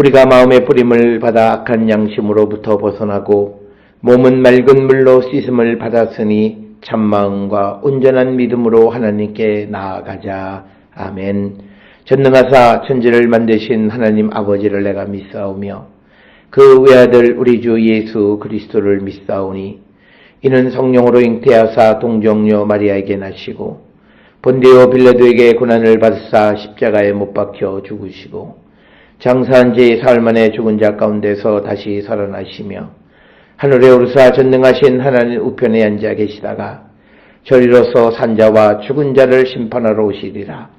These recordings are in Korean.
우리가 마음의 뿌림을 받아 악한 양심으로부터 벗어나고 몸은 맑은 물로 씻음을 받았으니 참마음과 온전한 믿음으로 하나님께 나아가자. 아멘. 전능하사 천지를 만드신 하나님 아버지를 내가 믿사오며 그 외아들 우리 주 예수 그리스도를 믿사오니 이는 성령으로 잉태하사 동정녀 마리아에게 나시고 본디오 빌라도에게 고난을 받으사 십자가에 못 박혀 죽으시고 장사한 지 사흘 만에 죽은 자 가운데서 다시 살아나시며 하늘에 오르사 전능하신 하나님 우편에 앉아 계시다가 저리로서 산자와 죽은 자를 심판하러 오시리라.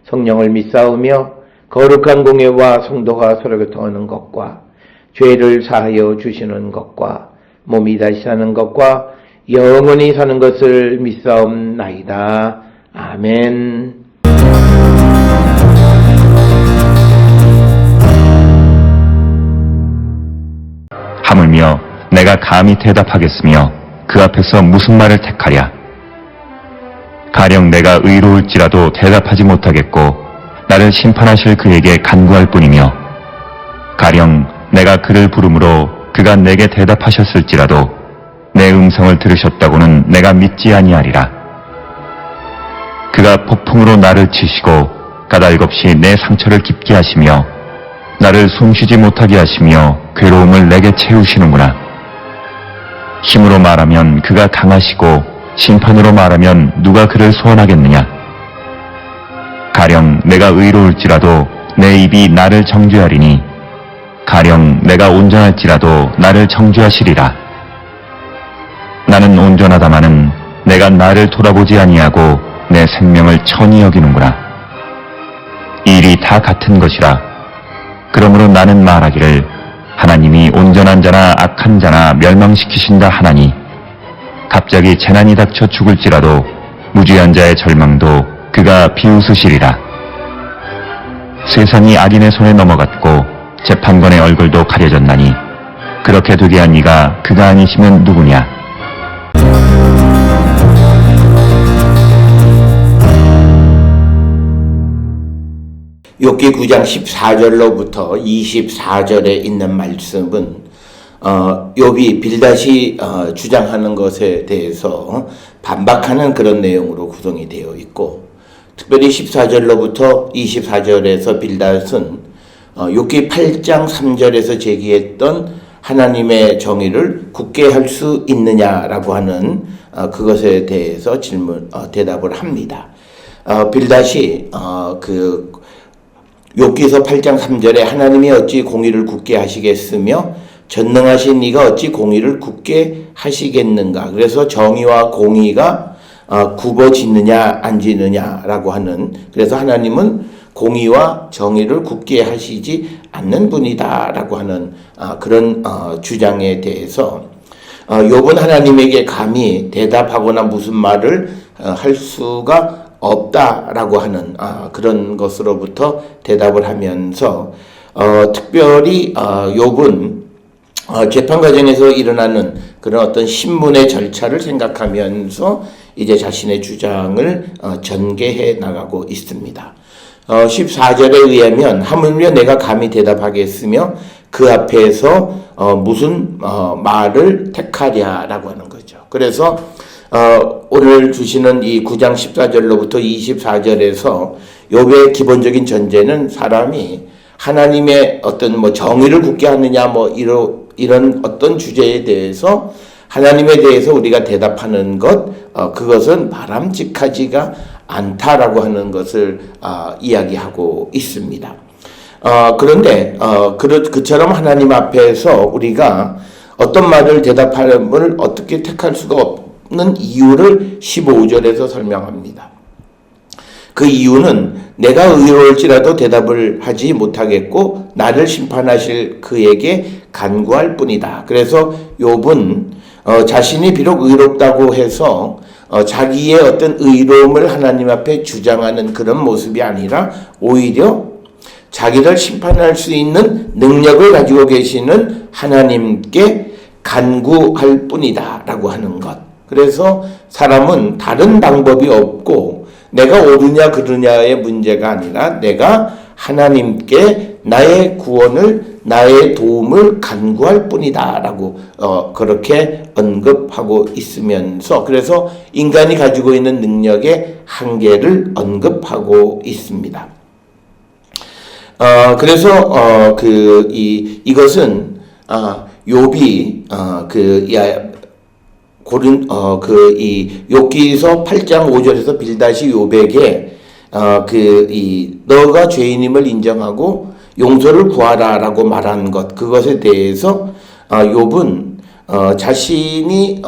성령을 믿사오며 거룩한 공예와 성도가 서로 교통하는 것과 죄를 사하여 주시는 것과 몸이 다시 사는 것과 영원히 사는 것을 믿사옵나이다. 아멘. 하물며 내가 감히 대답하겠으며 그 앞에서 무슨 말을 택하랴. 가령 내가 의로울지라도 대답하지 못하겠고 나를 심판하실 그에게 간구할 뿐이며 가령 내가 그를 부름으로 그가 내게 대답하셨을지라도 내 음성을 들으셨다고는 내가 믿지 아니하리라. 그가 폭풍으로 나를 치시고 까닭없이 내 상처를 깊게 하시며 나를 숨쉬지 못하게 하시며 괴로움을 내게 채우시는구나. 힘으로 말하면 그가 강하시고 심판으로 말하면 누가 그를 소원하겠느냐. 가령 내가 의로울지라도 내 입이 나를 정죄하리니 가령 내가 온전할지라도 나를 정죄하시리라. 나는 온전하다마는 내가 나를 돌아보지 아니하고 내 생명을 천히 여기는구나. 이 일이 다 같은 것이라. 그러므로 나는 말하기를 하나님이 온전한 자나 악한 자나 멸망시키신다 하나니 갑자기 재난이 닥쳐 죽을지라도 무죄한 자의 절망도 그가 비웃으시리라. 세상이 악인의 손에 넘어갔고 재판관의 얼굴도 가려졌나니 그렇게 되게 한 이가 그가 아니시면 누구냐. 욥기 9장 14절로부터 24절에 있는 말씀은 욥이 빌닷이 주장하는 것에 대해서 반박하는 그런 내용으로 구성이 되어 있고, 특별히 14절로부터 24절에서 빌닷은 욥기 8장 3절에서 제기했던 하나님의 정의를 굳게 할 수 있느냐라고 하는 그것에 대해서 대답을 합니다. 빌닷이 욥기서 8장 3절에 하나님이 어찌 공의를 굳게 하시겠으며 전능하신 이가 어찌 공의를 굳게 하시겠는가. 그래서 정의와 공의가 굽어지느냐 안 지느냐라고 하는, 그래서 하나님은 공의와 정의를 굳게 하시지 않는 분이다라고 하는 그런 주장에 대해서 욥은 하나님에게 감히 대답하거나 무슨 말을 할 수가 없다라고 하는 그런 것으로부터 대답을 하면서 특별히 욥은 재판 과정에서 일어나는 그런 어떤 신문의 절차를 생각하면서 이제 자신의 주장을 전개해 나가고 있습니다. 14절에 의하면 하물며 내가 감히 대답하겠으며 그 앞에서 무슨 말을 택하랴라고 하는 거죠. 그래서 오늘 주시는 이 9장 14절로부터 24절에서 욥의 기본적인 전제는 사람이 하나님의 어떤 정의를 굳게 하느냐 이런 어떤 주제에 대해서 하나님에 대해서 우리가 대답하는 그것은 바람직하지가 않다라고 하는 것을 이야기하고 있습니다. 그런데 그처럼 하나님 앞에서 우리가 어떤 말을 대답함을 어떻게 택할 수가 없는 이유를 15절에서 설명합니다. 그 이유는 내가 의로울지라도 대답을 하지 못하겠고 나를 심판하실 그에게 간구할 뿐이다. 그래서 욥은 자신이 비록 의롭다고 해서 자기의 어떤 의로움을 하나님 앞에 주장하는 그런 모습이 아니라 오히려 자기를 심판할 수 있는 능력을 가지고 계시는 하나님께 간구할 뿐이다 라고 하는 것. 그래서 사람은 다른 방법이 없고 내가 옳으냐 그르냐의 문제가 아니라 내가 하나님께 나의 구원을, 나의 도움을 간구할 뿐이다라고 그렇게 언급하고 있으면서, 그래서 인간이 가지고 있는 능력의 한계를 언급하고 있습니다. 그래서 이것은 욥이 욥기서 8장 5절에서 빌닷이 욥에게 너가 죄인임을 인정하고 용서를 구하라라고 말한 것, 그것에 대해서 욥은 자신이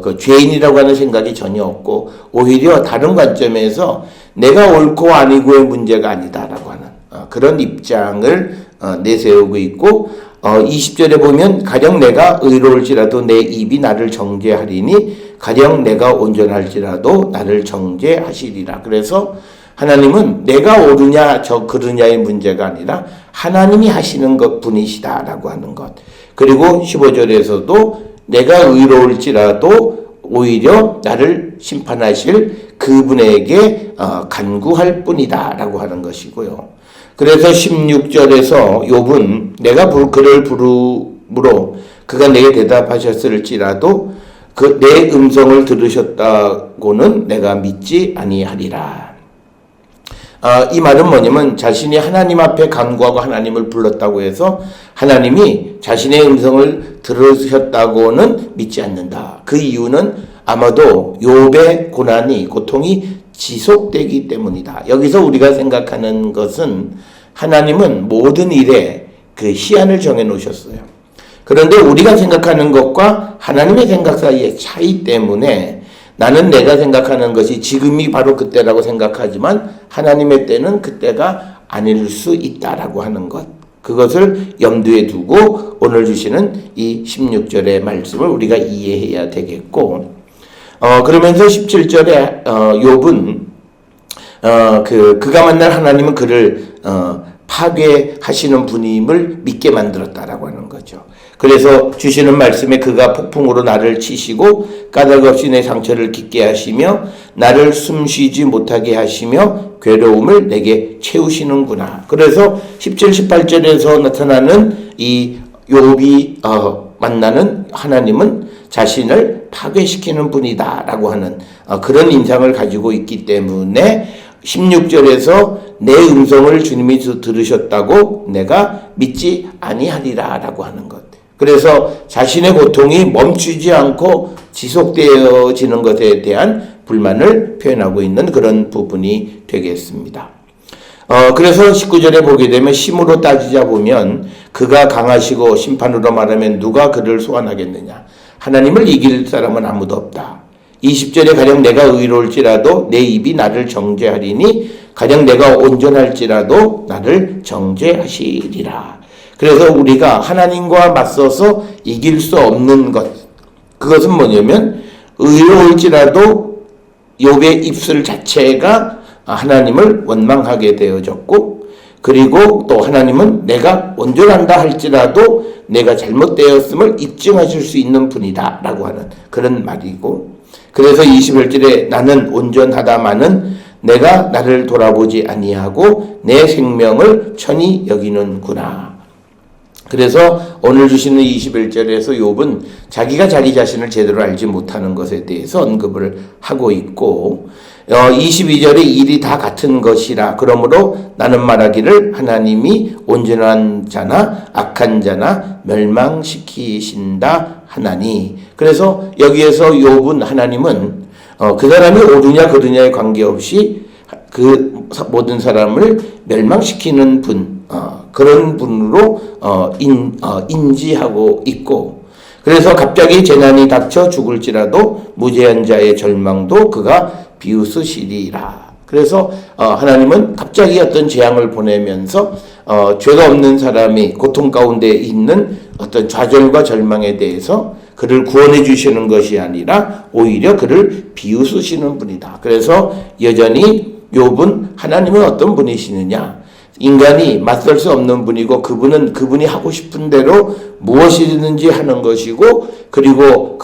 그 죄인이라고 하는 생각이 전혀 없고, 오히려 다른 관점에서 내가 옳고 아니고의 문제가 아니다라고 하는 그런 입장을 내세우고 있고, 20절에 보면 가령 내가 의로울지라도 내 입이 나를 정죄하리니 가령 내가 온전할지라도 나를 정죄하시리라. 그래서 하나님은 내가 옳으냐 그르냐의 문제가 아니라 하나님이 하시는 것 분이시다라고 하는 것. 그리고 15절에서도 내가 의로울지라도 오히려 나를 심판하실 그분에게 간구할 뿐이다라고 하는 것이고요. 그래서 16절에서 욥은 내가 그를 부르므로 그가 내게 대답하셨을지라도 내 음성을 들으셨다고는 내가 믿지 아니하리라. 이 말은 뭐냐면 자신이 하나님 앞에 간구하고 하나님을 불렀다고 해서 하나님이 자신의 음성을 들으셨다고는 믿지 않는다. 그 이유는 아마도 욥의 고통이 지속되기 때문이다. 여기서 우리가 생각하는 것은 하나님은 모든 일에 그 시한을 정해 놓으셨어요. 그런데 우리가 생각하는 것과 하나님의 생각 사이의 차이 때문에 나는 내가 생각하는 것이 지금이 바로 그때라고 생각하지만 하나님의 때는 그때가 아닐 수 있다라고 하는 것. 그것을 염두에 두고 오늘 주시는 이 16절의 말씀을 우리가 이해해야 되겠고, 그러면서 17절에 욥은 그가 만날 하나님은 그를 파괴하시는 분임을 믿게 만들었다라고 하는 거죠. 그래서 주시는 말씀에 그가 폭풍으로 나를 치시고 까닭없이 내 상처를 깊게 하시며 나를 숨쉬지 못하게 하시며 괴로움을 내게 채우시는구나. 그래서 17, 18절에서 나타나는 이 욥이 만나는 하나님은 자신을 파괴시키는 분이다라고 하는 그런 인상을 가지고 있기 때문에 16절에서 내 음성을 주님이 들으셨다고 내가 믿지 아니하리라라고 하는 것. 그래서 자신의 고통이 멈추지 않고 지속되어지는 것에 대한 불만을 표현하고 있는 그런 부분이 되겠습니다. 그래서 19절에 보게 되면 심으로 따지자 보면 그가 강하시고 심판으로 말하면 누가 그를 소환하겠느냐. 하나님을 이길 사람은 아무도 없다. 20절에 가령 내가 의로울지라도 내 입이 나를 정죄하리니 가령 내가 온전할지라도 나를 정죄하시리라. 그래서 우리가 하나님과 맞서서 이길 수 없는 것, 그것은 뭐냐면 의로울지라도 욥의 입술 자체가 하나님을 원망하게 되어졌고, 그리고 또 하나님은 내가 온전한다 할지라도 내가 잘못되었음을 입증하실 수 있는 분이다 라고 하는 그런 말이고, 그래서 21절에 나는 온전하다마는 내가 나를 돌아보지 아니하고 내 생명을 천히 여기는구나. 그래서 오늘 주시는 21절에서 욥은 자기가 자기 자신을 제대로 알지 못하는 것에 대해서 언급을 하고 있고, 22절에 일이 다 같은 것이라 그러므로 나는 말하기를 하나님이 온전한 자나 악한 자나 멸망시키신다 하나니. 그래서 여기에서 욥은 하나님은 그 사람이 옳으냐 그르냐에 관계없이 그 모든 사람을 멸망시키는 분, 그런 분으로 인지하고 있고, 그래서 갑자기 재난이 닥쳐 죽을지라도 무죄한 자의 절망도 그가 비웃으시리라. 그래서 하나님은 갑자기 어떤 재앙을 보내면서 죄가 없는 사람이 고통 가운데 있는 어떤 좌절과 절망에 대해서 그를 구원해 주시는 것이 아니라 오히려 그를 비웃으시는 분이다. 그래서 여전히 욥은 하나님은 어떤 분이시느냐, 인간이 맞설 수 없는 분이고 그분이 하고 싶은 대로 무엇이든지 하는 것이고, 그리고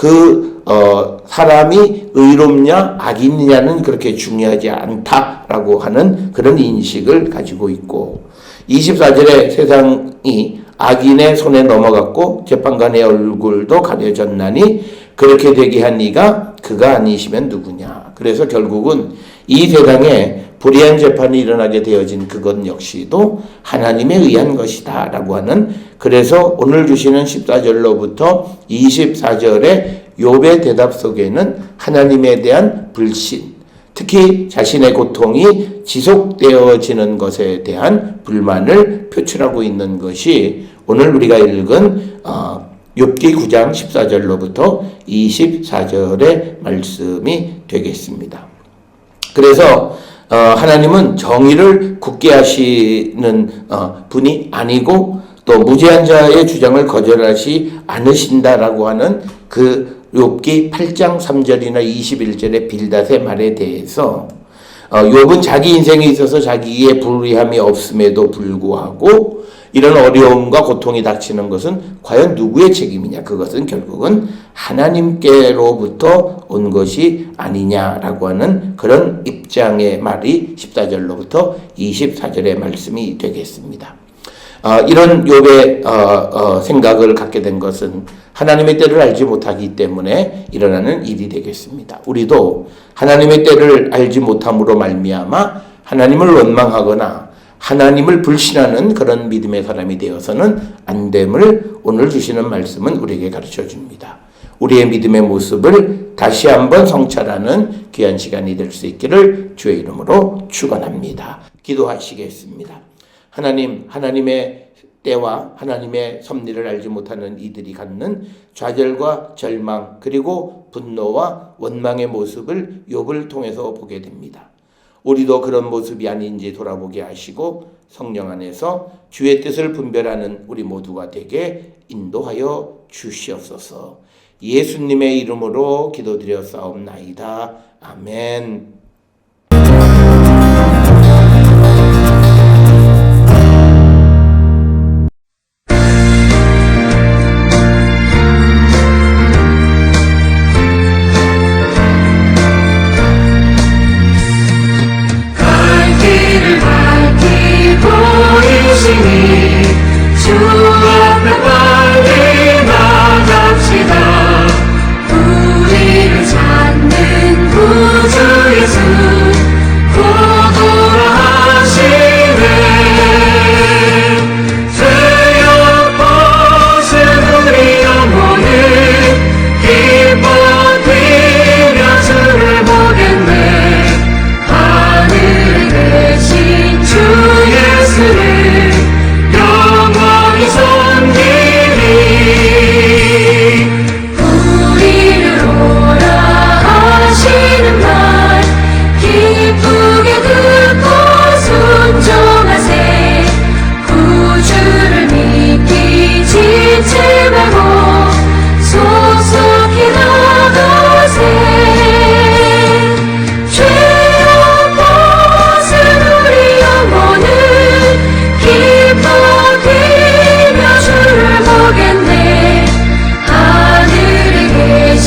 사람이 의롭냐 악이냐는 그렇게 중요하지 않다라고 하는 그런 인식을 가지고 있고, 24절에 세상이 악인의 손에 넘어갔고 재판관의 얼굴도 가려졌나니 그렇게 되게 한 이가 그가 아니시면 누구냐. 그래서 결국은 이 세상에 불의한 재판이 일어나게 되어진 그것 역시도 하나님에 의한 것이다 라고 하는, 그래서 오늘 주시는 14절로부터 24절의 욥의 대답 속에는 하나님에 대한 불신, 특히 자신의 고통이 지속되어지는 것에 대한 불만을 표출하고 있는 것이 오늘 우리가 읽은 욥기 9장 14절로부터 24절의 말씀이 되겠습니다. 그래서 하나님은 정의를 굳게 하시는 분이 아니고 또 무죄한 자의 주장을 거절하지 않으신다라고 하는 그 욥기 8장 3절이나 21절의 빌닷의 말에 대해서 욥은 자기 인생에 있어서 자기의 불의함이 없음에도 불구하고 이런 어려움과 고통이 닥치는 것은 과연 누구의 책임이냐? 그것은 결국은 하나님께로부터 온 것이 아니냐라고 하는 그런 입장의 말이 14절로부터 24절의 말씀이 되겠습니다. 이런 욥의 생각을 갖게 된 것은 하나님의 때를 알지 못하기 때문에 일어나는 일이 되겠습니다. 우리도 하나님의 때를 알지 못함으로 말미암아 하나님을 원망하거나 하나님을 불신하는 그런 믿음의 사람이 되어서는 안 됨을 오늘 주시는 말씀은 우리에게 가르쳐 줍니다. 우리의 믿음의 모습을 다시 한번 성찰하는 귀한 시간이 될 수 있기를 주의 이름으로 축원합니다. 기도하시겠습니다. 하나님, 하나님의 때와 하나님의 섭리를 알지 못하는 이들이 갖는 좌절과 절망 그리고 분노와 원망의 모습을 욥을 통해서 보게 됩니다. 우리도 그런 모습이 아닌지 돌아보게 하시고 성령 안에서 주의 뜻을 분별하는 우리 모두가 되게 인도하여 주시옵소서. 예수님의 이름으로 기도드렸사옵나이다. 아멘. 주 앞에 빨리 나갑시다. 우리를 찾는 구주 예수 곧 오라 하시네. 죄악 벗은 우리 영혼은 기뻐 뛰며 주를 보겠네. 하늘에 계신 주 예수를 영원히 섬기리. 우리를 오라 하시는 말 기쁘게 듣고 순종하세. 구주를 믿기 지체 말고 속속히 나가세. 죄악 벗은 우리 영혼은 기뻐 뛰며 주를 보겠네. 하늘에 계신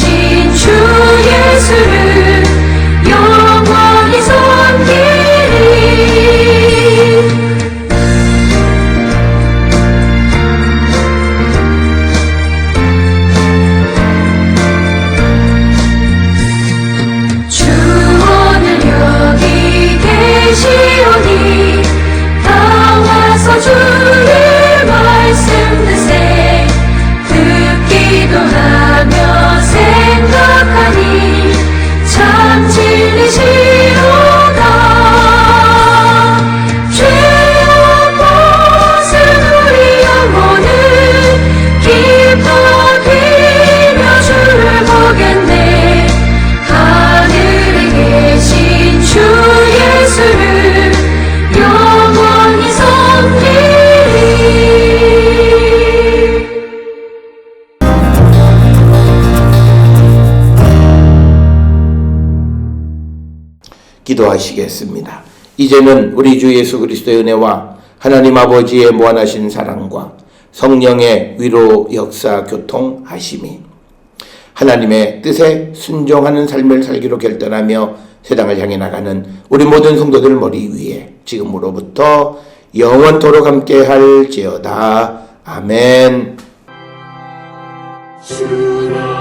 주 예수를 영원히 섬기리. 주 오늘 여기 계시오니 다 와서 주의 말씀 드세. 듣기도 하며 생각하니 참 진리시로다. 죄악 벗은 우리 영혼은 기뻐 뛰며 주를 보겠네. 하늘에 계신 주 예수를 영원히 섬기리. 기도하시겠습니다. 이제는 우리 주 예수 그리스도의 은혜와 하나님 아버지의 무한하신 사랑과 성령의 위로 역사 교통하심이 하나님의 뜻에 순종하는 삶을 살기로 결단하며 세상을 향해 나가는 우리 모든 성도들 머리 위에 지금으로부터 영원토록 함께 할지어다. 아멘. 주라